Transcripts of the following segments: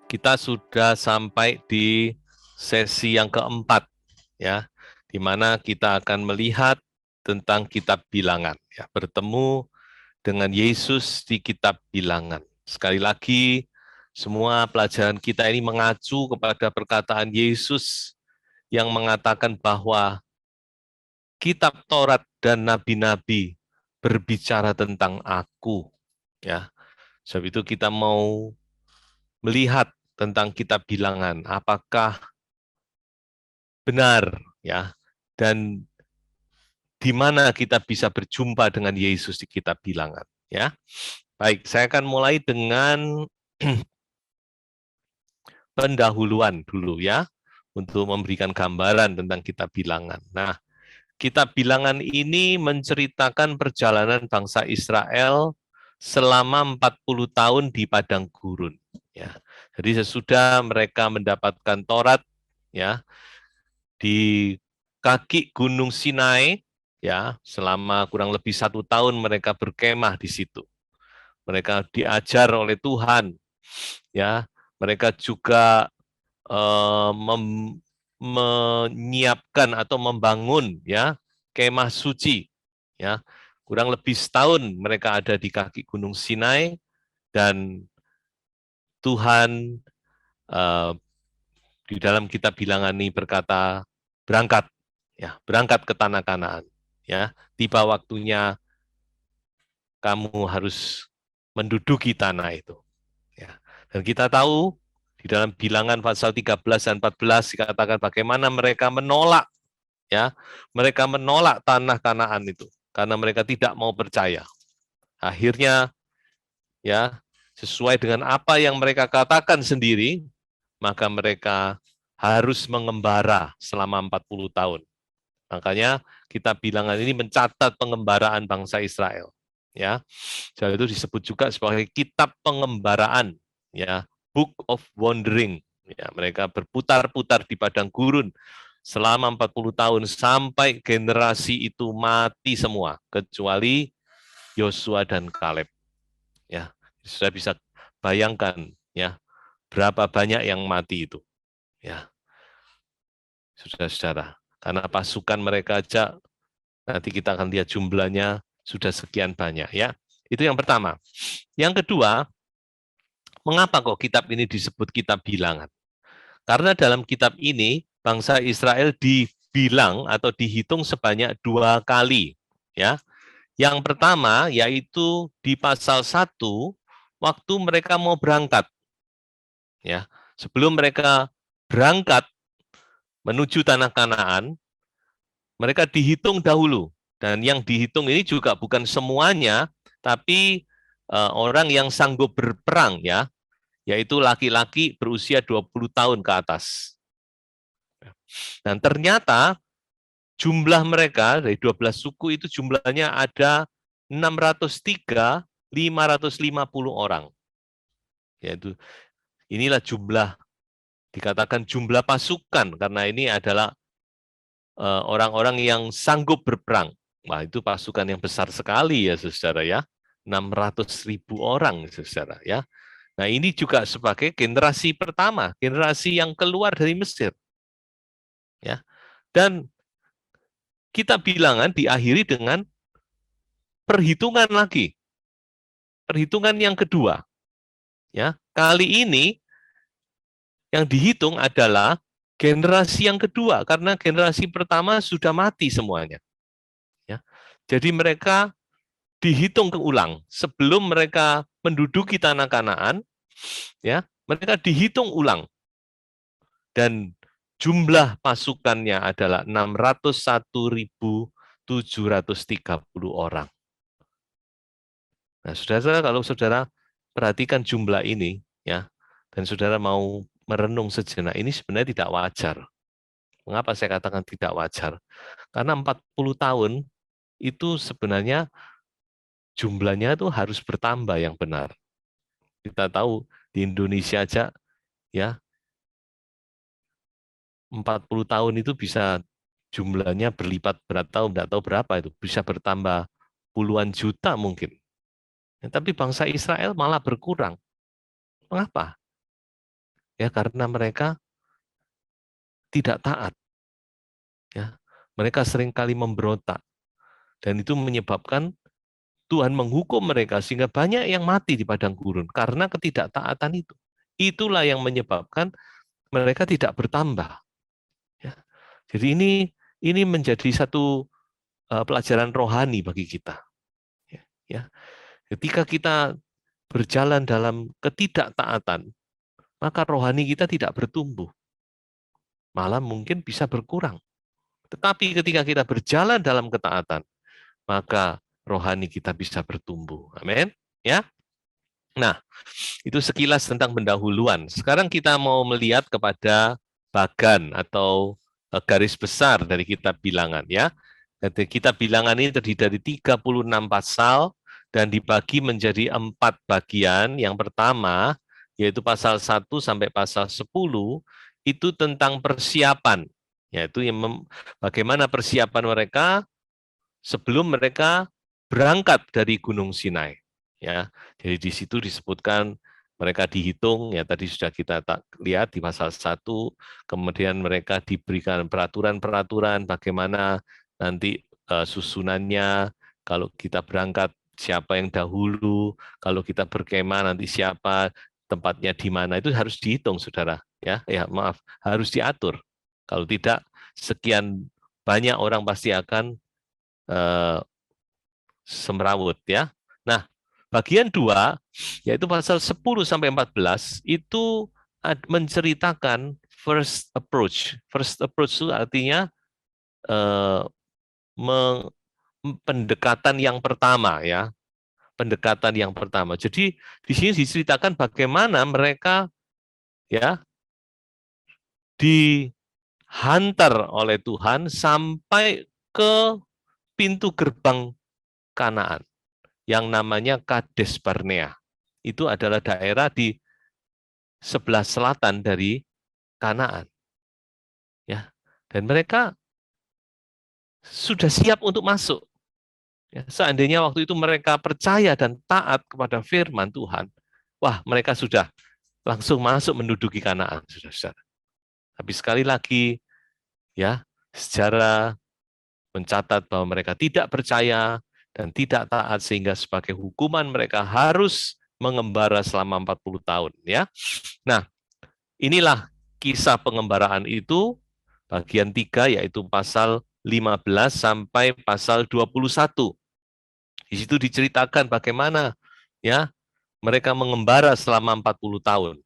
Kita sudah sampai di sesi yang keempat, ya, di mana kita akan melihat tentang kitab bilangan, ya, bertemu dengan Yesus di kitab bilangan. Sekali lagi, semua pelajaran kita ini mengacu kepada perkataan Yesus yang mengatakan bahwa kitab Taurat dan nabi-nabi berbicara tentang aku, ya. Sebab itu kita mau melihat tentang kitab bilangan, apakah benar, ya, dan di mana kita bisa berjumpa dengan Yesus di kitab bilangan, ya. Baik, saya akan mulai dengan pendahuluan dulu, ya, untuk memberikan gambaran tentang kitab bilangan. Nah, kitab bilangan ini menceritakan perjalanan bangsa Israel selama 40 tahun di padang gurun, ya. Jadi sesudah mereka mendapatkan Taurat, ya, di kaki Gunung Sinai, ya, selama kurang lebih 1 tahun mereka berkemah di situ. Mereka diajar oleh Tuhan, ya. Mereka juga menyiapkan atau membangun, ya, kemah suci, ya. Kurang lebih setahun mereka ada di kaki Gunung Sinai dan Tuhan eh, di dalam kitab bilangan ini berkata berangkat, ya, berangkat ke tanah Kanaan, ya, tiba waktunya kamu harus menduduki tanah itu, ya. Dan kita tahu di dalam bilangan pasal 13 dan 14 dikatakan bagaimana mereka menolak, ya, mereka menolak tanah Kanaan itu karena mereka tidak mau percaya. Akhirnya, ya, sesuai dengan apa yang mereka katakan sendiri, maka mereka harus mengembara selama 40 tahun. Makanya kitab bilangan ini mencatat pengembaraan bangsa Israel. Ya, jadi itu disebut juga sebagai kitab pengembaraan, ya, Book of Wandering. Ya, mereka berputar-putar di padang gurun selama 40 tahun sampai generasi itu mati semua kecuali Yosua dan Kaleb. Ya, sudah bisa bayangkan, ya, berapa banyak yang mati itu. Ya, saudara-saudara. Karena pasukan mereka aja nanti kita akan lihat jumlahnya sudah sekian banyak, ya. Itu yang pertama. Yang kedua, mengapa kok kitab ini disebut kitab bilangan? Karena dalam kitab ini bangsa Israel dibilang atau dihitung sebanyak 2 kali, ya. Yang pertama yaitu di pasal 1 waktu mereka mau berangkat, ya. Sebelum mereka berangkat menuju tanah Kanaan, mereka dihitung dahulu. Dan yang dihitung ini juga bukan semuanya, tapi orang yang sanggup berperang, ya, yaitu laki-laki berusia 20 tahun ke atas. Dan ternyata jumlah mereka dari 12 suku itu jumlahnya ada 603.550 orang. Yaitu inilah jumlah, dikatakan jumlah pasukan karena ini adalah orang-orang yang sanggup berperang. Wah, itu pasukan yang besar sekali, ya, saudara, ya. 600.000 orang, saudara, ya. Nah, ini juga sebagai generasi pertama, generasi yang keluar dari Mesir, ya. Dan kita bilangan diakhiri dengan perhitungan lagi, perhitungan yang kedua, ya. Kali ini yang dihitung adalah generasi yang kedua karena generasi pertama sudah mati semuanya, ya. Jadi mereka dihitung ulang sebelum mereka menduduki tanah Kanaan, ya, mereka dihitung ulang dan jumlah pasukannya adalah 601.730 orang. Nah, saudara, kalau saudara perhatikan jumlah ini, ya, dan saudara mau merenung sejenak, ini sebenarnya tidak wajar. Mengapa saya katakan tidak wajar? Karena 40 tahun itu sebenarnya jumlahnya itu harus bertambah yang benar. Kita tahu di Indonesia aja, ya, 40 tahun itu bisa jumlahnya berlipat berat tahun, tidak tahu berapa itu, bisa bertambah puluhan juta mungkin. Ya, tapi bangsa Israel malah berkurang. Mengapa? ya karena mereka tidak taat, ya. Mereka seringkali memberontak dan itu menyebabkan Tuhan menghukum mereka sehingga banyak yang mati di padang gurun karena ketidaktaatan itu. Itulah yang menyebabkan mereka tidak bertambah. Ya. Jadi ini menjadi satu pelajaran rohani bagi kita. Ya. Ketika kita berjalan dalam ketidaktaatan, maka rohani kita tidak bertumbuh, malah mungkin bisa berkurang. Tetapi ketika kita berjalan dalam ketaatan, maka rohani kita bisa bertumbuh. Amin. Ya. Nah, itu sekilas tentang pendahuluan. Sekarang kita mau melihat kepada bagan atau garis besar dari kitab Bilangan, ya. Kitab Bilangan ini terdiri dari 36 pasal dan dibagi menjadi 4 bagian. Yang pertama yaitu pasal 1 sampai pasal 10 itu tentang persiapan, yaitu bagaimana persiapan mereka sebelum mereka berangkat dari Gunung Sinai. Ya, jadi di situ disebutkan mereka dihitung, ya tadi sudah kita lihat di pasal 1, kemudian mereka diberikan peraturan-peraturan bagaimana nanti susunannya, kalau kita berangkat siapa yang dahulu, kalau kita berkemah nanti siapa, tempatnya di mana, itu harus dihitung, saudara. Ya, maaf, harus diatur. Kalau tidak, sekian banyak orang pasti akan semrawut, ya. Nah, bagian 2 yaitu pasal 10 sampai 14 itu menceritakan first approach. First approach itu artinya eh, pendekatan yang pertama, ya. Pendekatan yang pertama. Jadi di sini diceritakan bagaimana mereka, ya, dihantar oleh Tuhan sampai ke pintu gerbang Kanaan yang namanya Kades Barnea. Itu adalah daerah di sebelah selatan dari Kanaan. Ya. Dan mereka sudah siap untuk masuk. Ya, seandainya waktu itu mereka percaya dan taat kepada firman Tuhan, wah, mereka sudah langsung masuk menduduki Kanaan, saudara-saudara. Tapi sekali lagi, ya, sejarah mencatat bahwa mereka tidak percaya dan tidak taat sehingga sebagai hukuman mereka harus mengembara selama 40 tahun, ya. Nah, inilah kisah pengembaraan itu bagian 3 yaitu pasal 15 sampai pasal 21. Di situ diceritakan bagaimana, ya, mereka mengembara selama 40 tahun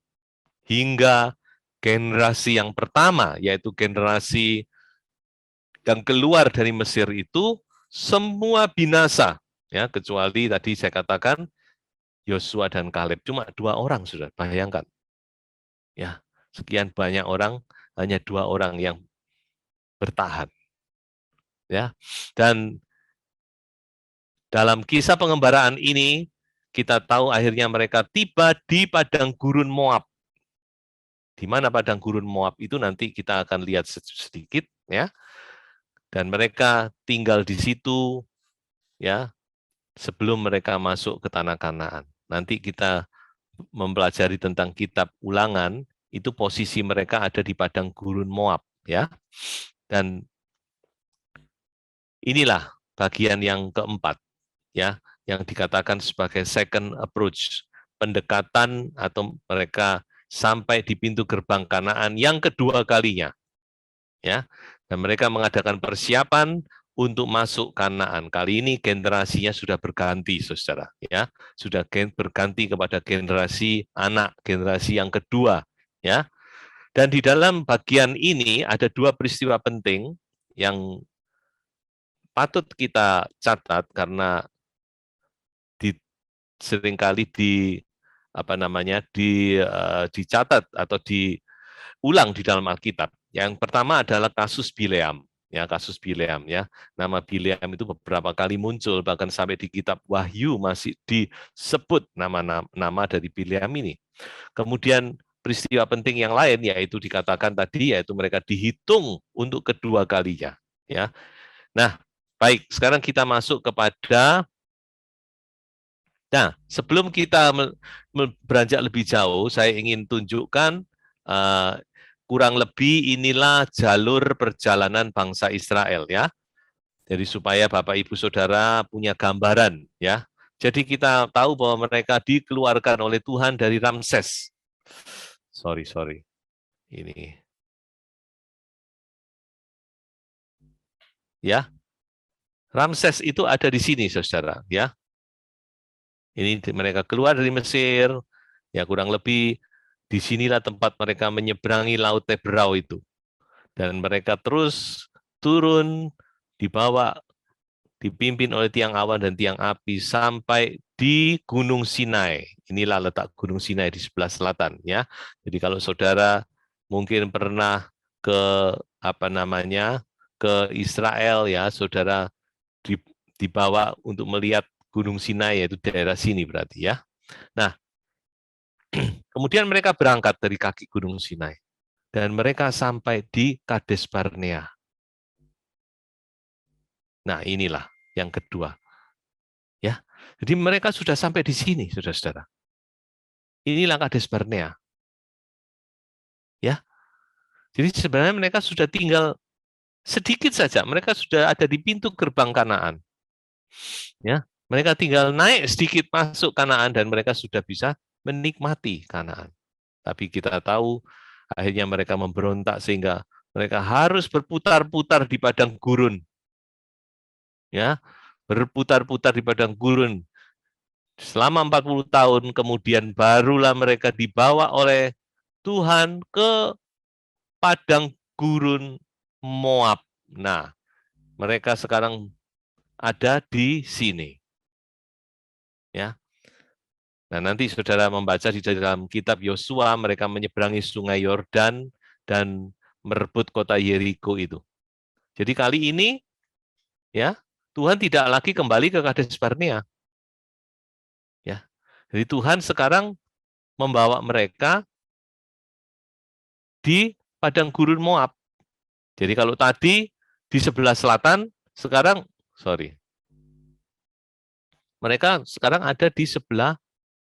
hingga generasi yang pertama yaitu generasi yang keluar dari Mesir itu semua binasa, ya, kecuali tadi saya katakan Yosua dan Kaleb, cuma 2 orang, sudah bayangkan, ya, sekian banyak orang hanya 2 orang yang bertahan, ya. Dan dalam kisah pengembaraan ini kita tahu akhirnya mereka tiba di padang gurun Moab. Di mana padang gurun Moab itu nanti kita akan lihat sedikit, ya. Dan mereka tinggal di situ, ya, sebelum mereka masuk ke tanah Kanaan. Nanti kita mempelajari tentang kitab Ulangan, itu posisi mereka ada di padang gurun Moab, ya. Dan inilah bagian yang keempat, ya, yang dikatakan sebagai second approach, pendekatan atau mereka sampai di pintu gerbang Kanaan yang kedua kalinya, ya. Dan mereka mengadakan persiapan untuk masuk Kanaan. Kali ini generasinya sudah berganti, saudara, ya, sudah berganti kepada generasi anak, generasi yang kedua, ya. Dan di dalam bagian ini ada 2 peristiwa penting yang patut kita catat karena seringkali dicatat atau diulang di dalam Alkitab. Yang pertama adalah kasus Bileam, ya, kasus Bileam, ya. Nama Bileam itu beberapa kali muncul, bahkan sampai di kitab Wahyu masih disebut nama dari Bileam ini. Kemudian peristiwa penting yang lain yaitu dikatakan tadi yaitu mereka dihitung untuk kedua kalinya, ya. Nah, baik, sekarang kita masuk kepada. Nah, sebelum kita beranjak lebih jauh, saya ingin tunjukkan kurang lebih inilah jalur perjalanan bangsa Israel ya. Jadi supaya Bapak Ibu Saudara punya gambaran ya. Jadi kita tahu bahwa mereka dikeluarkan oleh Tuhan dari Ramses. Sorry. Ini ya. Ramses itu ada di sini Saudara ya. Ini mereka keluar dari Mesir, ya kurang lebih disinilah tempat mereka menyeberangi Laut Teberau itu. Dan mereka terus turun, dibawa, dipimpin oleh tiang awan dan tiang api sampai di Gunung Sinai. Inilah letak Gunung Sinai di sebelah selatan ya. Jadi kalau saudara mungkin pernah ke ke Israel ya, saudara dibawa untuk melihat Gunung Sinai, yaitu daerah sini berarti ya. Nah, kemudian mereka berangkat dari kaki Gunung Sinai dan mereka sampai di Kades Barnea. Nah, inilah yang kedua. Ya. Jadi mereka sudah sampai di sini, Saudara-saudara. Inilah Kades Barnea. Ya. Jadi sebenarnya mereka sudah tinggal sedikit saja, mereka sudah ada di pintu gerbang Kanaan. Ya. Mereka tinggal naik sedikit masuk Kanaan dan mereka sudah bisa menikmati Kanaan. Tapi kita tahu akhirnya mereka memberontak sehingga mereka harus berputar-putar di padang gurun. Ya, berputar-putar di padang gurun selama 40 tahun, kemudian barulah mereka dibawa oleh Tuhan ke padang gurun Moab. Nah, mereka sekarang ada di sini. Ya. Nah, nanti saudara membaca di dalam kitab Yosua, mereka menyeberangi sungai Yordan dan merebut kota Yeriko itu. Jadi kali ini, ya, Tuhan tidak lagi kembali ke Kades Barnea. Ya. Jadi Tuhan sekarang membawa mereka di padang gurun Moab. Jadi kalau tadi di sebelah selatan, sekarang mereka sekarang ada di sebelah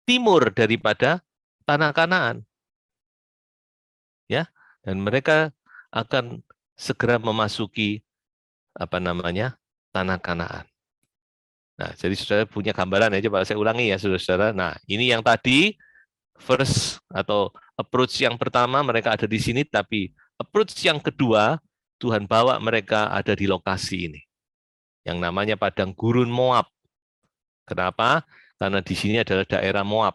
timur daripada tanah Kanaan. Ya, dan mereka akan segera memasuki tanah Kanaan. Nah, jadi saudara punya gambaran ya, coba saya ulangi ya saudara-saudara. Nah, ini yang tadi first atau approach yang pertama mereka ada di sini, tapi approach yang kedua Tuhan bawa mereka ada di lokasi ini, yang namanya padang gurun Moab. Kenapa? Karena di sini adalah daerah Moab,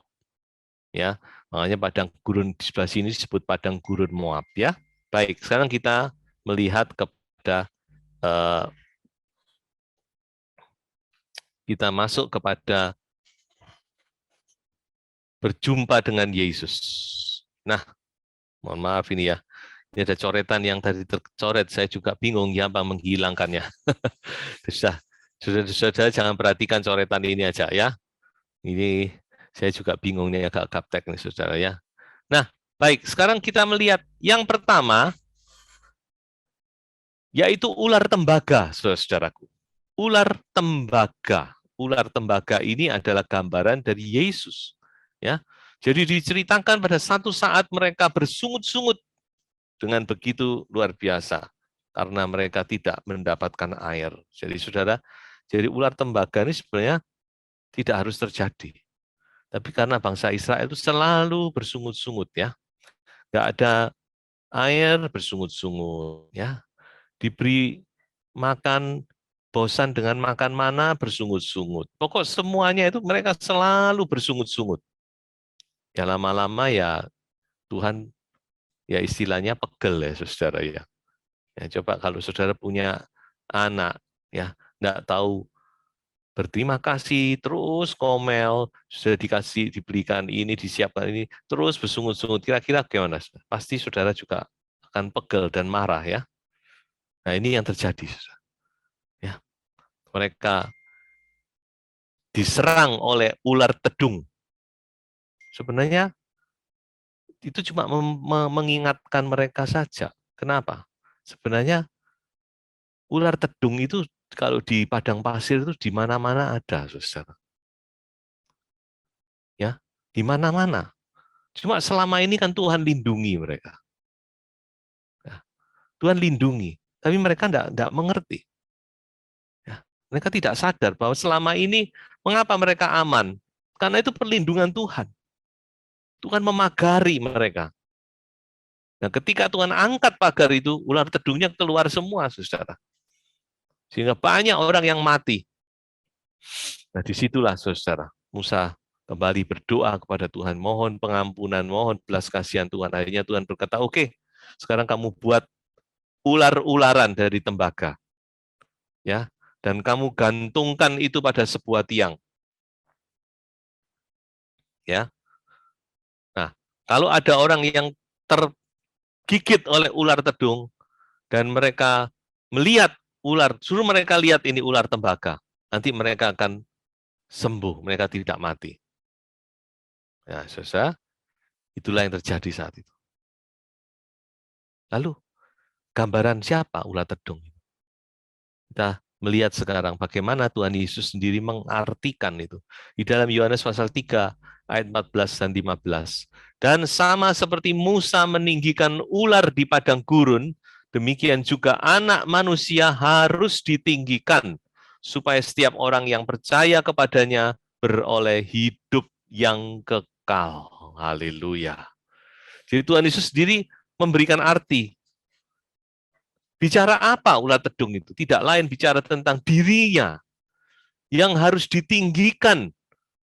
ya. Makanya padang gurun di sebelah sini disebut padang gurun Moab, ya. Baik, sekarang kita melihat kepada kita masuk kepada berjumpa dengan Yesus. Nah, mohon maaf ini ya. Ini ada coretan yang tadi tercoret, saya juga bingung ya apa menghilangkannya. Sudah, jangan perhatikan coretan ini aja ya. Ini saya juga bingung nih agak gaptek nih saudara ya. Nah, baik, sekarang kita melihat yang pertama yaitu ular tembaga, saudaraku. Ular tembaga. Ular tembaga ini adalah gambaran dari Yesus. Ya, jadi diceritakan pada satu saat mereka bersungut-sungut dengan begitu luar biasa karena mereka tidak mendapatkan air. Jadi saudara, jadi ular tembaga ini sebenarnya tidak harus terjadi. Tapi karena bangsa Israel itu selalu bersungut-sungut ya, nggak ada air bersungut-sungut ya, diberi makan bosan dengan makan mana bersungut-sungut. Pokok semuanya itu mereka selalu bersungut-sungut. Ya lama-lama ya Tuhan ya istilahnya pegel ya saudara ya. Ya coba kalau saudara punya anak ya nggak tahu berterima kasih terus komel sudah diberikan ini disiapkan ini terus bersungut-sungut kira-kira gimana? Pasti saudara juga akan pegel dan marah ya. Nah ini yang terjadi ya. Mereka diserang oleh ular tedung. Sebenarnya itu cuma mengingatkan mereka saja. Kenapa? Sebenarnya ular tedung itu kalau di padang pasir itu di mana-mana ada, saudara. Ya, di mana-mana. Cuma selama ini kan Tuhan lindungi mereka. Ya, Tuhan lindungi, tapi mereka tidak mengerti. Ya, mereka tidak sadar bahwa selama ini mengapa mereka aman? Karena itu perlindungan Tuhan. Tuhan memagari mereka. Nah, ketika Tuhan angkat pagar itu, ular tedungnya keluar semua, saudara. Sehingga banyak orang yang mati. Nah, disitulah, saudara, Musa kembali berdoa kepada Tuhan, mohon pengampunan, mohon belas kasihan Tuhan. Akhirnya Tuhan berkata, oke, sekarang kamu buat ular-ularan dari tembaga, ya, dan kamu gantungkan itu pada sebuah tiang, ya. Nah, kalau ada orang yang tergigit oleh ular tedung dan mereka melihat ular, suruh mereka lihat ini ular tembaga, nanti mereka akan sembuh, mereka tidak mati. Ya, saudara, itulah yang terjadi saat itu. Lalu, gambaran siapa ular tedung? Kita melihat sekarang bagaimana Tuhan Yesus sendiri mengartikan itu. Di dalam Yohanes pasal 3, ayat 14 dan 15. Dan sama seperti Musa meninggikan ular di padang gurun, demikian juga anak manusia harus ditinggikan, supaya setiap orang yang percaya kepadanya beroleh hidup yang kekal. Haleluya. Jadi Tuhan Yesus sendiri memberikan arti. Bicara apa ular tedung itu? Tidak lain bicara tentang dirinya yang harus ditinggikan,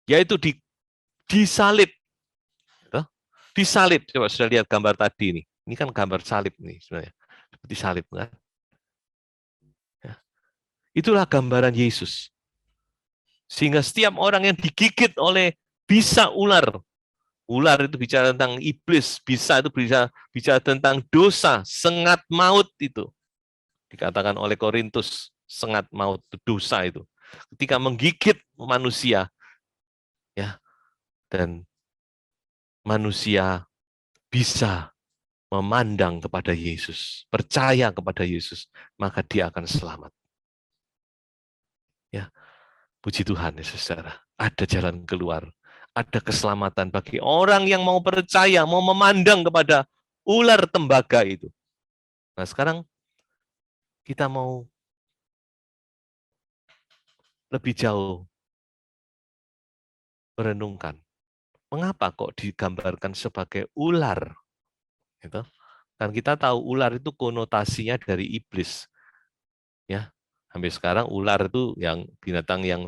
yaitu disalib. Disalib, coba sudah lihat gambar tadi ini. Ini kan gambar salib nih sebenarnya. Seperti salib kan? Ya. Itulah gambaran Yesus. Sehingga setiap orang yang digigit oleh bisa ular, ular itu bicara tentang iblis, bisa itu bicara tentang dosa, sengat maut itu. Dikatakan oleh Korintus, sengat maut, dosa itu. Ketika menggigit manusia, ya, dan manusia bisa memandang kepada Yesus, percaya kepada Yesus, maka dia akan selamat. Ya, puji Tuhan ya saudara, ada jalan keluar, ada keselamatan bagi orang yang mau percaya, mau memandang kepada ular tembaga itu. Nah sekarang kita mau lebih jauh merenungkan, mengapa kok digambarkan sebagai ular? Gitu. Dan kita tahu ular itu konotasinya dari iblis. Ya, sampai sekarang ular itu yang binatang yang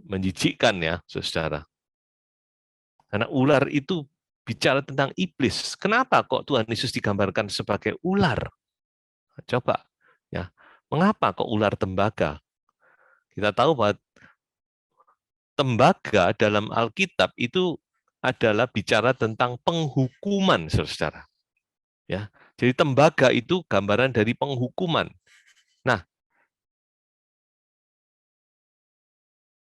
menjijikkan ya, saudara. Karena ular itu bicara tentang iblis. Kenapa kok Tuhan Yesus digambarkan sebagai ular? Coba, ya, mengapa kok ular tembaga? Kita tahu bahwa tembaga dalam Alkitab itu adalah bicara tentang penghukuman, saudara. Ya, jadi tembaga itu gambaran dari penghukuman. Nah,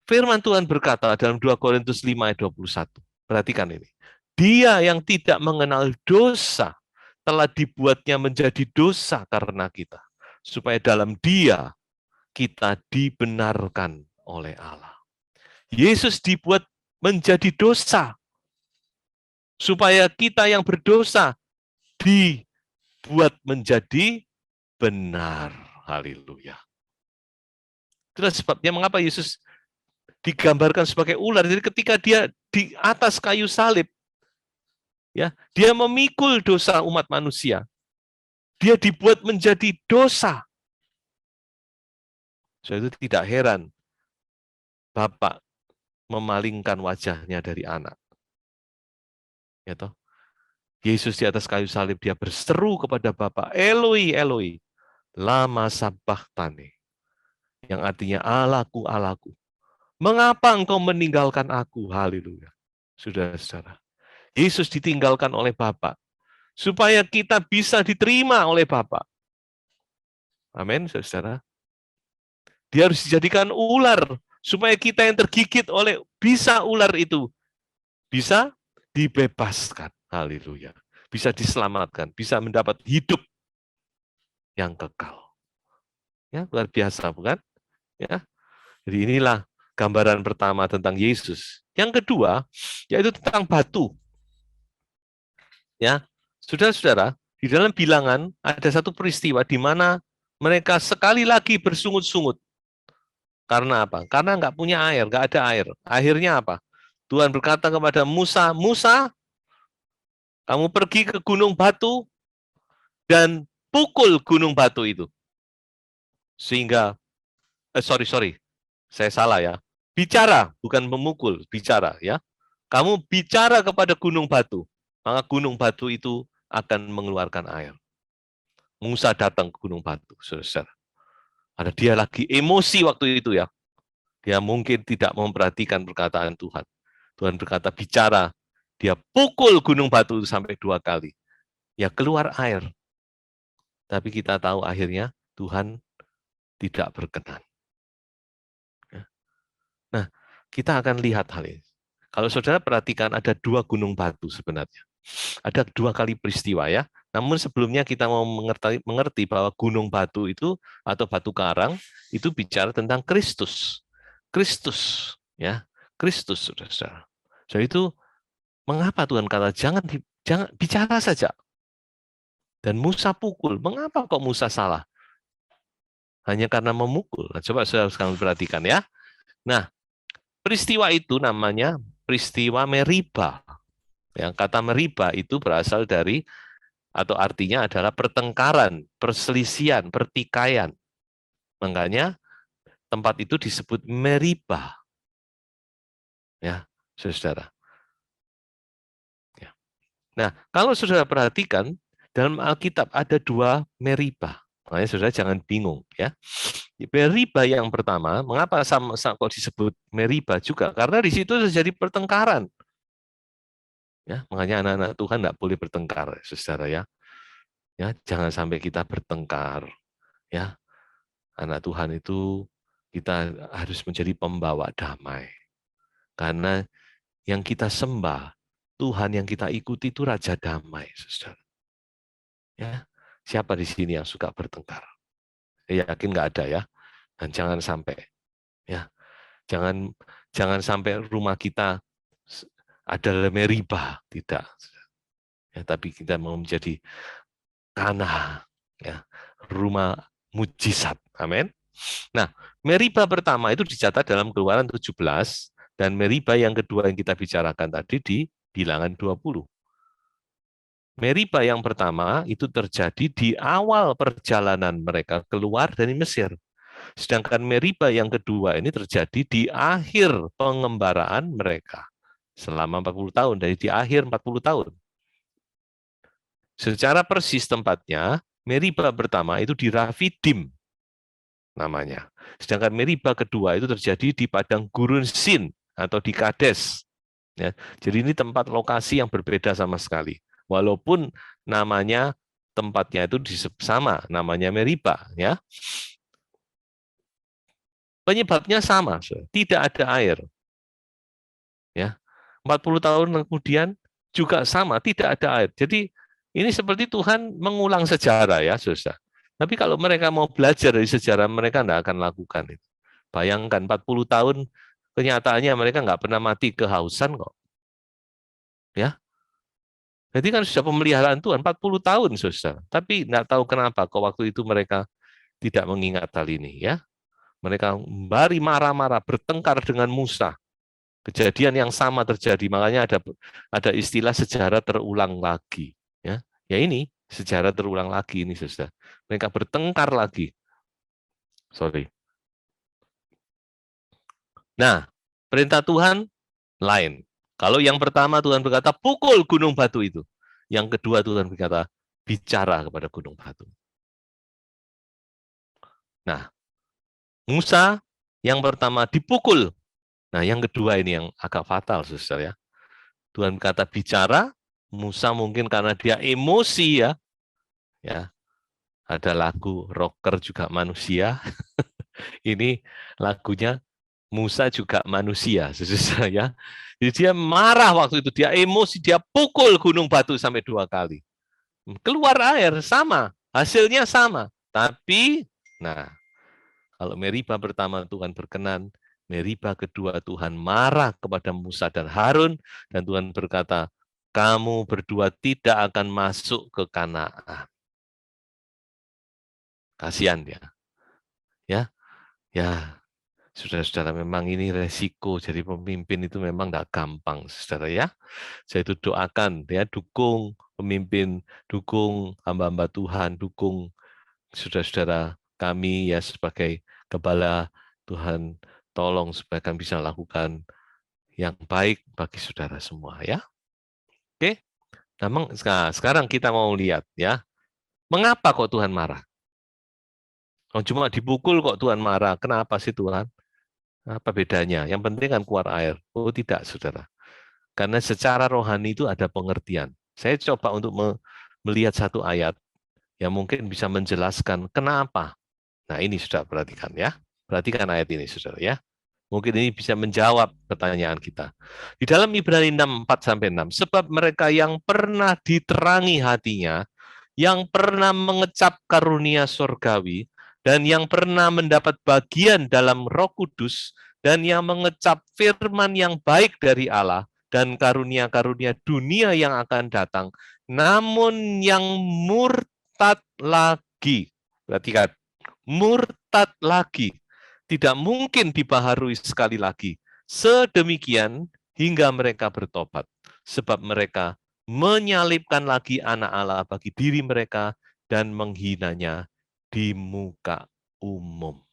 firman Tuhan berkata dalam 2 Korintus 5 ayat 21. Perhatikan ini. Dia yang tidak mengenal dosa telah dibuatnya menjadi dosa karena kita. Supaya dalam dia kita dibenarkan oleh Allah. Yesus dibuat menjadi dosa. Supaya kita yang berdosa dibuat menjadi benar. Haleluya. Itulah sebabnya mengapa Yesus digambarkan sebagai ular. Jadi ketika dia di atas kayu salib, ya, dia memikul dosa umat manusia. Dia dibuat menjadi dosa. So itu tidak heran Bapak memalingkan wajahnya dari anak. Ya toh? Yesus di atas kayu salib dia berseru kepada Bapa, Eloi, Eloi, lama sabachthani. Yang artinya Allahku, Allahku. Mengapa engkau meninggalkan aku? Haleluya. Saudara-saudara. Yesus ditinggalkan oleh Bapa supaya kita bisa diterima oleh Bapa. Amin, saudara. Dia harus dijadikan ular supaya kita yang tergigit oleh bisa ular itu bisa dibebaskan. Haleluya. Bisa diselamatkan, bisa mendapat hidup yang kekal. Ya, luar biasa bukan? Ya. Jadi inilah gambaran pertama tentang Yesus. Yang kedua yaitu tentang batu. Ya, saudara-saudara, di dalam bilangan ada satu peristiwa di mana mereka sekali lagi bersungut-sungut. Karena apa? Karena nggak punya air, nggak ada air. Akhirnya apa? Tuhan berkata kepada Musa, Musa, kamu pergi ke gunung batu dan pukul gunung batu itu. Sehingga, sorry, saya salah ya. Bicara, bukan memukul, bicara ya. Kamu bicara kepada gunung batu, maka gunung batu itu akan mengeluarkan air. Musa datang ke gunung batu, saudara. Ada dia lagi emosi waktu itu ya. Dia mungkin tidak memperhatikan perkataan Tuhan. Tuhan berkata bicara, dia pukul gunung batu itu sampai 2 kali. Ya keluar air. Tapi kita tahu akhirnya Tuhan tidak berkenan. Nah, kita akan lihat hal ini. Kalau saudara perhatikan ada 2 gunung batu sebenarnya. Ada 2 kali peristiwa ya. Namun sebelumnya kita mau mengerti bahwa gunung batu itu atau batu karang itu bicara tentang Kristus. Kristus ya. Kristus saudara. Jadi itu mengapa Tuhan kata jangan bicara saja. Dan Musa pukul. Mengapa kok Musa salah? Hanya karena memukul. Nah, coba saudara sekalian perhatikan ya. Nah, peristiwa itu namanya peristiwa Meriba. Yang kata Meriba itu berasal dari atau artinya adalah pertengkaran, perselisihan, pertikaian. Makanya tempat itu disebut Meriba. Ya, saudara. Ya. Nah, kalau saudara perhatikan dalam Alkitab ada 2 Meriba. Makanya saudara jangan bingung ya. Meriba yang pertama, mengapa sama kok disebut Meriba juga? Karena di situ terjadi pertengkaran. Ya, makanya anak-anak Tuhan tidak boleh bertengkar, saudara ya. Ya, jangan sampai kita bertengkar. Ya, anak Tuhan itu kita harus menjadi pembawa damai. Karena yang kita sembah, Tuhan yang kita ikuti itu Raja Damai, saudara. Ya, siapa di sini yang suka bertengkar? Saya yakin nggak ada ya. Dan jangan sampai, ya, jangan sampai rumah kita ada meriba, tidak. Ya, tapi kita mau menjadi tanah, ya, rumah mujizat. Amin. Nah, meriba pertama itu dicatat dalam Keluaran 17 dan meriba yang kedua yang kita bicarakan tadi di Bilangan 20. Meriba yang pertama itu terjadi di awal perjalanan mereka keluar dari Mesir. Sedangkan meriba yang kedua ini terjadi di akhir pengembaraan mereka selama 40 tahun, dari di akhir 40 tahun. Secara persis tempatnya, meriba pertama itu di Rafidim namanya. Sedangkan meriba kedua itu terjadi di padang gurun Sin atau di Kades. Ya, jadi ini tempat lokasi yang berbeda sama sekali. Walaupun namanya tempatnya itu sama, namanya Meriba, ya. Penyebabnya sama, tidak ada air. Ya. 40 tahun kemudian juga sama, tidak ada air. Jadi ini seperti Tuhan mengulang sejarah ya, Saudara. Tapi kalau mereka mau belajar dari sejarah, mereka tidak akan lakukan itu. Bayangkan 40 tahun kenyataannya mereka nggak pernah mati kehausan kok. Ya. Jadi kan sudah pemeliharaan Tuhan 40 tahun, Saudara. Tapi tidak tahu kenapa kok waktu itu mereka tidak mengingat hal ini ya. Mereka kembali marah-marah bertengkar dengan Musa. Kejadian yang sama terjadi, makanya ada istilah sejarah terulang lagi ya. Ya ini sejarah terulang lagi ini, Saudara. Mereka bertengkar lagi. Sorry. Nah, perintah Tuhan lain. Kalau yang pertama Tuhan berkata, pukul gunung batu itu. Yang kedua Tuhan berkata, bicara kepada gunung batu. Nah, Musa yang pertama dipukul. Nah, yang kedua ini yang agak fatal, saudara ya. Tuhan berkata bicara, Musa mungkin karena dia emosi ya. Ada lagu rocker juga manusia. Ini lagunya Musa juga manusia, saudara ya. Jadi dia marah waktu itu, dia emosi, dia pukul gunung batu sampai 2 kali. Keluar air, sama, hasilnya sama. Tapi, nah, kalau Meriba pertama Tuhan berkenan, Meriba kedua Tuhan marah kepada Musa dan Harun, dan Tuhan berkata, kamu berdua tidak akan masuk ke Kanaan. Kasihan ya. Ya, ya. Saudara-saudara, memang ini resiko jadi pemimpin itu memang tidak gampang, saudara ya. Saya itu doakan, ya, dukung pemimpin, dukung hamba-hamba Tuhan, dukung saudara-saudara kami ya sebagai kepala Tuhan, tolong supaya kami bisa lakukan yang baik bagi saudara semua ya. Oke, nah, sekarang kita mau lihat ya, mengapa kok Tuhan marah? Oh, cuma dipukul kok Tuhan marah. Kenapa sih Tuhan? Apa bedanya? Yang penting kan keluar air. Oh tidak, saudara. Karena secara rohani itu ada pengertian. Saya coba untuk melihat satu ayat yang mungkin bisa menjelaskan kenapa. Nah ini sudah perhatikan ya. Perhatikan ayat ini, saudara ya. Mungkin ini bisa menjawab pertanyaan kita. Di dalam Ibrani 6, 4-6, sebab mereka yang pernah diterangi hatinya, yang pernah mengecap karunia surgawi, dan yang pernah mendapat bagian dalam Roh Kudus, dan yang mengecap firman yang baik dari Allah, dan karunia-karunia dunia yang akan datang, namun yang murtad lagi. Perhatikan, murtad lagi. Tidak mungkin dibaharui sekali lagi. Sedemikian hingga mereka bertobat. Sebab mereka menyalibkan lagi anak Allah bagi diri mereka dan menghinanya di muka umum.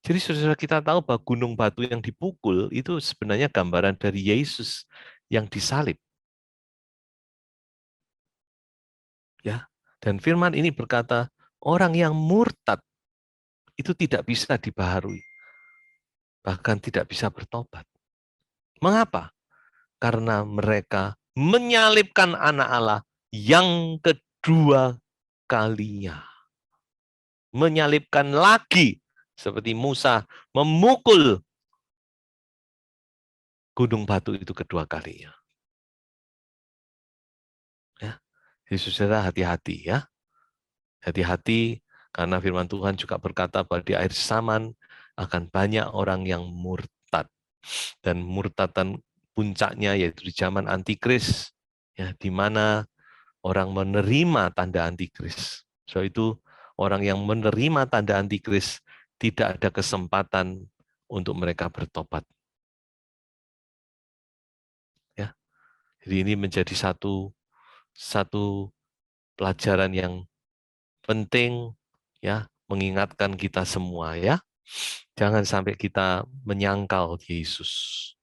Jadi saudara kita tahu bahwa gunung batu yang dipukul itu sebenarnya gambaran dari Yesus yang disalib. Ya. Dan firman ini berkata, orang yang murtad itu tidak bisa dibaharui. Bahkan tidak bisa bertobat. Mengapa? Karena mereka menyalibkan anak Allah yang kedua kalinya. Menyalibkan lagi, seperti Musa memukul gunung batu itu kedua kalinya. Ya. Jadi saudara hati-hati ya. Hati-hati karena firman Tuhan juga berkata bahwa di akhir zaman akan banyak orang yang murtad. Dan murtadan puncaknya yaitu di zaman antikris, ya, di mana orang menerima tanda antikris. So itu orang yang menerima tanda antikris tidak ada kesempatan untuk mereka bertobat. Ya. Jadi ini menjadi satu pelajaran yang penting ya, mengingatkan kita semua ya. Jangan sampai kita menyangkal Yesus.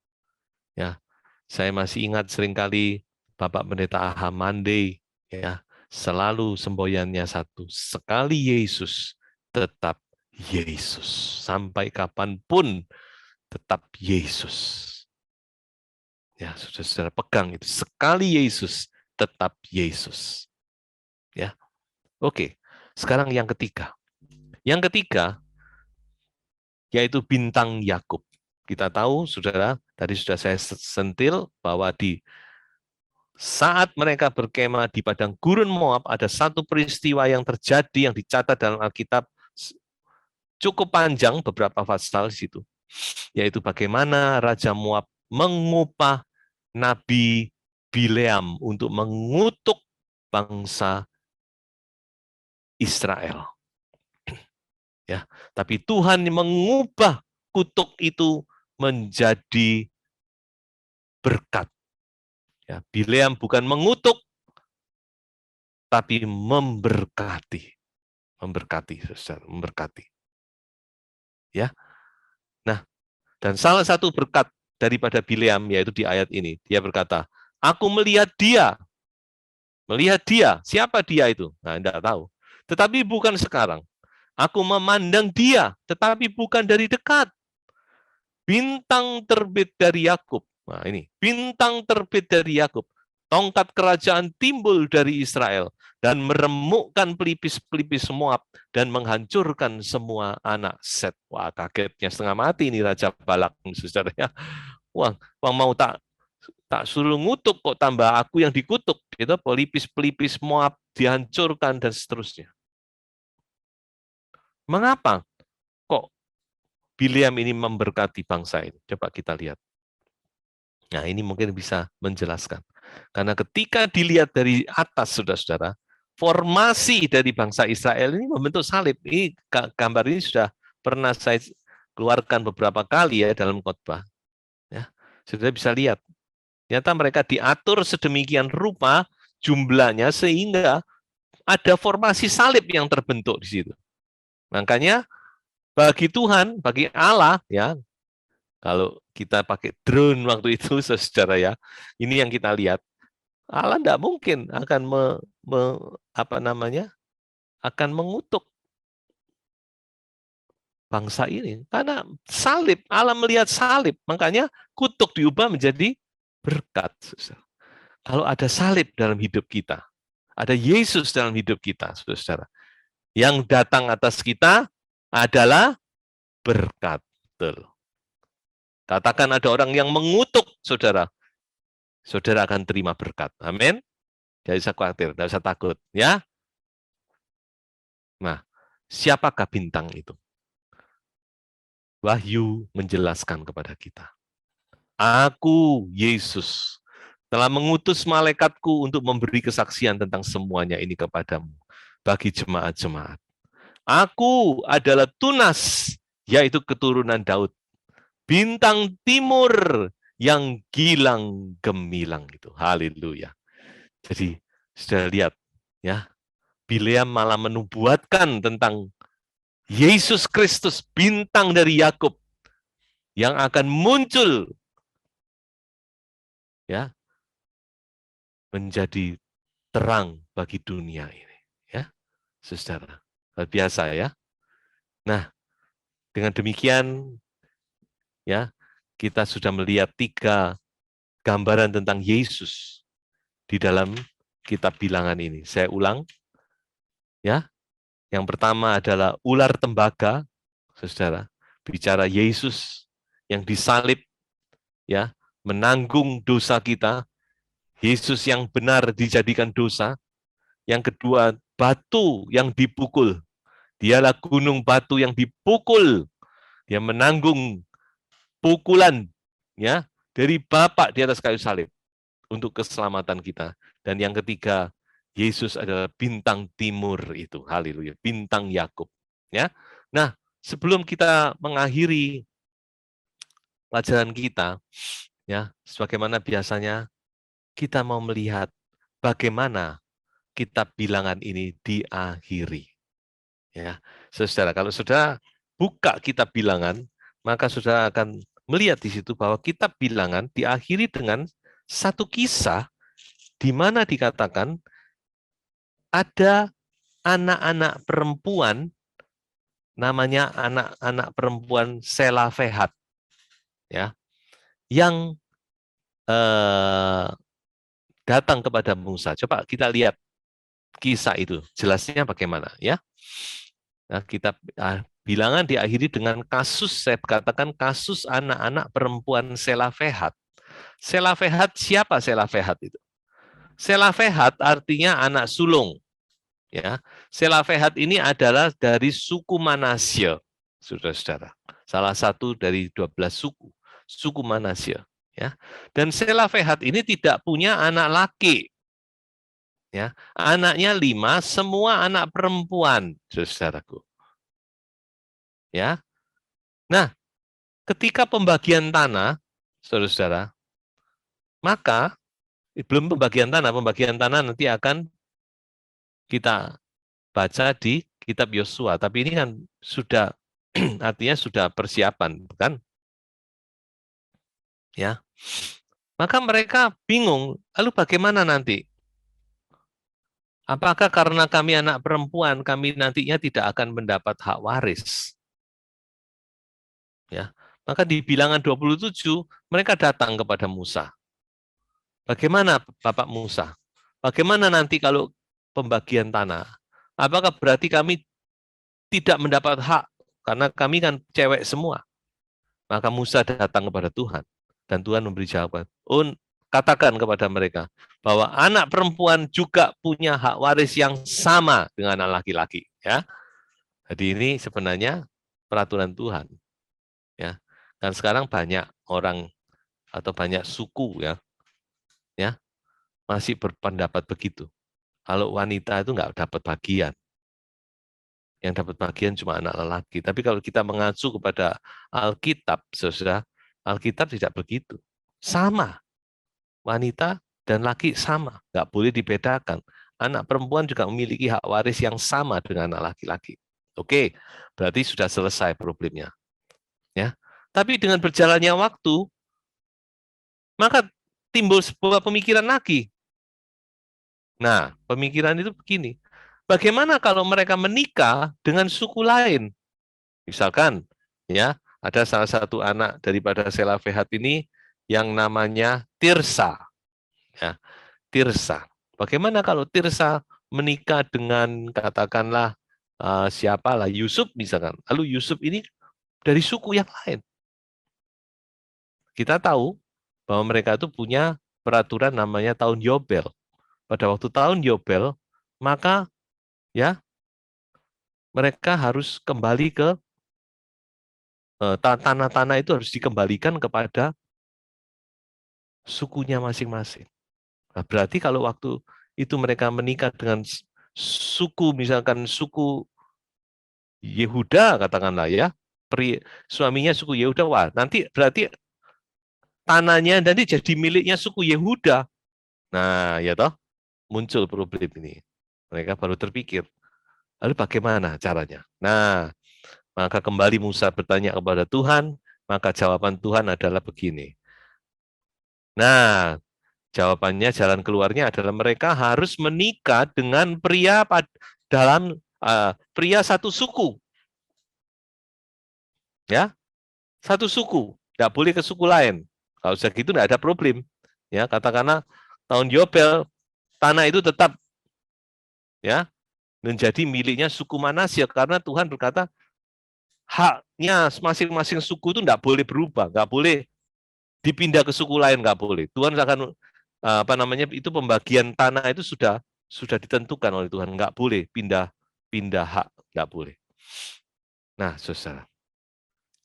Ya. Saya masih ingat seringkali Bapak Pendeta Ahamande ya, selalu semboyannya satu, sekali Yesus, tetap Yesus. Sampai kapanpun tetap Yesus. Ya, saudara-saudara pegang itu. Sekali Yesus, tetap Yesus. Ya, oke. Sekarang yang ketiga. Yang ketiga, yaitu bintang Yakub. Kita tahu, saudara, tadi sudah saya sentil bahwa di saat mereka berkemah di padang gurun Moab, ada satu peristiwa yang terjadi yang dicatat dalam Alkitab cukup panjang, beberapa pasal di situ, yaitu bagaimana Raja Moab mengupah Nabi Bileam untuk mengutuk bangsa Israel. Ya, tapi Tuhan mengubah kutuk itu menjadi berkat. Ya, Bileam bukan mengutuk, tapi memberkati. Memberkati, saudara, memberkati. Ya. Nah, dan salah satu berkat daripada Bileam yaitu di ayat ini. Dia berkata, "Aku melihat dia." Melihat dia. Siapa dia itu? Nah, tidak tahu. Tetapi bukan sekarang. Aku memandang dia, tetapi bukan dari dekat. Bintang terbit dari Yakub. Nah, ini, bintang terbit dari Yakub. Tongkat kerajaan timbul dari Israel dan meremukkan pelipis-pelipis Moab dan menghancurkan semua anak Set. Wah, kagetnya setengah mati ini Raja Balak, saudara. Wah, mau tak suruh ngutuk kok tambah aku yang dikutuk. Gitu, pelipis-pelipis Moab dihancurkan dan seterusnya. Mengapa kok Bileam ini memberkati bangsa ini? Coba kita lihat. Nah, ini mungkin bisa menjelaskan. Karena ketika dilihat dari atas, saudara-saudara, formasi dari bangsa Israel ini membentuk salib. Ini gambar ini sudah pernah saya keluarkan beberapa kali ya dalam khotbah. Ya, saudara bisa lihat. Ternyata mereka diatur sedemikian rupa jumlahnya sehingga ada formasi salib yang terbentuk di situ. Makanya bagi Tuhan, bagi Allah, ya, kalau kita pakai drone waktu itu, saudara ya, ini yang kita lihat. Allah tidak mungkin akan akan mengutuk bangsa ini karena salib. Allah melihat salib, makanya kutuk diubah menjadi berkat. Kalau ada salib dalam hidup kita, ada Yesus dalam hidup kita, saudara, yang datang atas kita adalah berkat. Betul. Katakan ada orang yang mengutuk saudara, saudara akan terima berkat. Amin. Jangan usah khawatir, tidak usah takut. Ya. Nah, siapakah bintang itu? Wahyu menjelaskan kepada kita. Aku, Yesus, telah mengutus malaikatku untuk memberi kesaksian tentang semuanya ini kepadamu, bagi jemaat-jemaat. Aku adalah Tunas, yaitu keturunan Daud. Bintang timur yang gilang gemilang itu. Haleluya. Jadi, sudah lihat, ya, Bileam malah menubuatkan tentang Yesus Kristus, bintang dari Yakub, yang akan muncul, ya, menjadi terang bagi dunia ini, ya, saudara. Biasa ya. Nah, dengan demikian, ya, kita sudah melihat 3 gambaran tentang Yesus di dalam kitab Bilangan ini. Saya ulang, ya. Yang pertama adalah ular tembaga, saudara. Bicara Yesus yang disalib, ya, menanggung dosa kita. Yesus yang benar dijadikan dosa. Yang kedua, batu yang dipukul. Dialah gunung batu yang dipukul. Dia menanggung pukulan, ya, dari Bapa di atas kayu salib untuk keselamatan kita. Dan yang ketiga, Yesus adalah bintang timur itu. Haleluya, bintang Yakub, ya. Nah, sebelum kita mengakhiri pelajaran kita, ya, sebagaimana biasanya kita mau melihat bagaimana kitab Bilangan ini diakhiri. Ya, saudara, kalau saudara buka kitab Bilangan, maka saudara akan melihat di situ bahwa kitab Bilangan diakhiri dengan satu kisah di mana dikatakan ada anak-anak perempuan, namanya anak-anak perempuan Selafehat, ya, yang datang kepada Musa. Coba kita lihat kisah itu, jelasnya bagaimana, ya. Nah, kitab Bilangan diakhiri dengan kasus, saya katakan kasus anak-anak perempuan Selafehat. Selafehat, siapa Selafehat itu? Selafehat artinya anak sulung. Ya, Selafehat ini adalah dari suku Manasye, saudara-saudara. Salah satu dari 12 suku Manasye. Ya, dan Selafehat ini tidak punya anak laki. Ya, anaknya 5, semua anak perempuan, saudaraku. Ya, nah, ketika pembagian tanah, saudara-saudara, maka belum pembagian tanah nanti akan kita baca di kitab Yosua, tapi ini kan sudah artinya sudah persiapan, kan? Ya. Maka mereka bingung, lalu bagaimana nanti? Apakah karena kami anak perempuan, kami nantinya tidak akan mendapat hak waris? Ya. Maka di Bilangan 27 mereka datang kepada Musa. Bagaimana Bapak Musa? Bagaimana nanti kalau pembagian tanah? Apakah berarti kami tidak mendapat hak? Karena kami kan cewek semua. Maka Musa datang kepada Tuhan. Dan Tuhan memberi jawaban. Katakan kepada mereka bahwa anak perempuan juga punya hak waris yang sama dengan anak laki-laki. Ya. Jadi ini sebenarnya peraturan Tuhan. Ya. Dan sekarang banyak orang atau banyak suku, ya, masih berpendapat begitu. Kalau wanita itu nggak dapat bagian. Yang dapat bagian cuma anak lelaki. Tapi kalau kita mengacu kepada Alkitab, saudara, Alkitab tidak begitu. Sama, wanita dan laki sama, nggak boleh dibedakan. Anak perempuan juga memiliki hak waris yang sama dengan anak laki-laki. Oke, berarti sudah selesai problemnya. Ya, tapi dengan berjalannya waktu, maka timbul sebuah pemikiran lagi. Nah, pemikiran itu begini. Bagaimana kalau mereka menikah dengan suku lain? Misalkan, ya, ada salah satu anak daripada Selafehat ini yang namanya Tirsa. Ya, Tirsa. Bagaimana kalau Tirsa menikah dengan katakanlah siapalah Yusuf misalkan. Lalu Yusuf ini dari suku yang lain. Kita tahu bahwa mereka itu punya peraturan namanya tahun Yobel. Pada waktu tahun Yobel, maka ya mereka harus kembali ke tanah-tanah itu harus dikembalikan kepada sukunya masing-masing. Nah, berarti kalau waktu itu mereka menikah dengan suku, misalkan suku Yehuda, katakanlah ya, suaminya suku Yehuda, wah nanti berarti tanahnya nanti jadi miliknya suku Yehuda. Nah, ya toh, muncul problem ini. Mereka baru terpikir, lalu bagaimana caranya? Nah, maka kembali Musa bertanya kepada Tuhan, maka jawaban Tuhan adalah begini. Nah, jawabannya, jalan keluarnya adalah mereka harus menikah dengan pria dalam pria satu suku, ya, satu suku, tidak boleh ke suku lain. Kalau sudah gitu tidak ada problem, ya. Katakanlah tahun Yobel tanah itu tetap, ya, menjadi miliknya suku Manasye karena Tuhan berkata haknya masing-masing suku itu tidak boleh berubah, nggak boleh dipindah ke suku lain, nggak boleh. Tuhan akan apa namanya itu pembagian tanah itu sudah ditentukan oleh Tuhan, nggak boleh pindah hak, nggak boleh. Nah, saudara,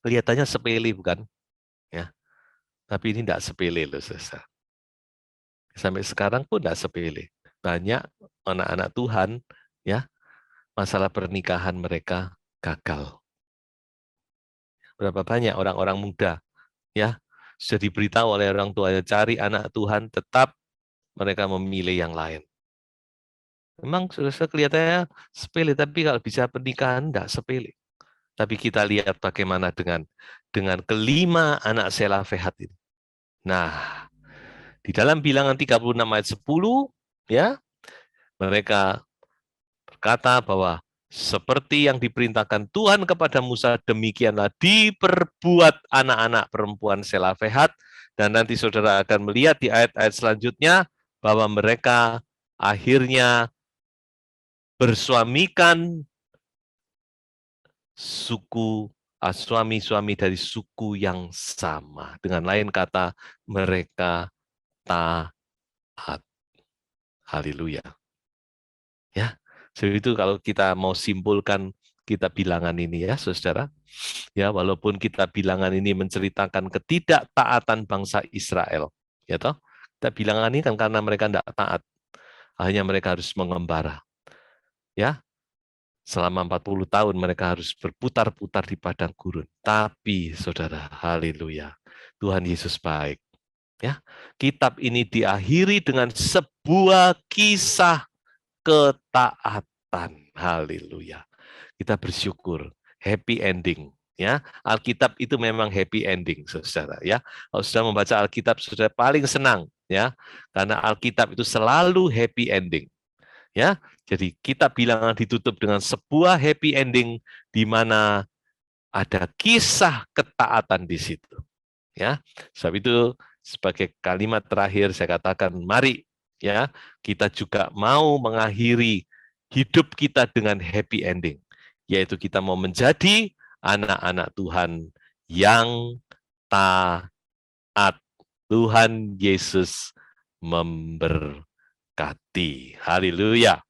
kelihatannya sepele bukan? Ya, tapi ini tidak sepele loh, saudara. Sampai sekarang pun tidak sepele. Banyak anak-anak Tuhan, ya, masalah pernikahan mereka gagal. Berapa banyak orang-orang muda, ya, sudah diberitahu oleh orang tuanya cari anak Tuhan, tetap mereka memilih yang lain. Memang sudah kelihatannya sepele, tapi kalau bisa pernikahan tidak sepele. Tapi kita lihat bagaimana dengan kelima anak Selafehat ini. Nah, di dalam Bilangan 36 ayat 10, ya, mereka berkata bahwa seperti yang diperintahkan Tuhan kepada Musa, demikianlah diperbuat anak-anak perempuan Selafehat. Dan nanti saudara akan melihat di ayat-ayat selanjutnya bahwa mereka akhirnya bersuamikan suami-suami dari suku yang sama. Dengan lain kata, mereka taat. Haleluya. Ya, jadi itu kalau kita mau simpulkan kita Bilangan ini ya, saudara. Ya, walaupun kita Bilangan ini menceritakan ketidaktaatan bangsa Israel, ya toh. Kita Bilangan ini kan karena mereka tidak taat. Hanya mereka harus mengembara. Ya, selama 40 tahun mereka harus berputar-putar di padang gurun. Tapi, saudara, haleluya, Tuhan Yesus baik. Ya, kitab ini diakhiri dengan sebuah kisah ketaatan. Haleluya. Kita bersyukur, happy ending. Ya, Alkitab itu memang happy ending, saudara. Ya, kalau sudah membaca Alkitab, sudah paling senang, ya, karena Alkitab itu selalu happy ending. Ya, jadi kitab Bilangan ditutup dengan sebuah happy ending di mana ada kisah ketaatan di situ. Ya, sebab itu sebagai kalimat terakhir saya katakan, mari ya kita juga mau mengakhiri hidup kita dengan happy ending, yaitu kita mau menjadi anak-anak Tuhan yang taat. Tuhan Yesus memberkati. Haleluya.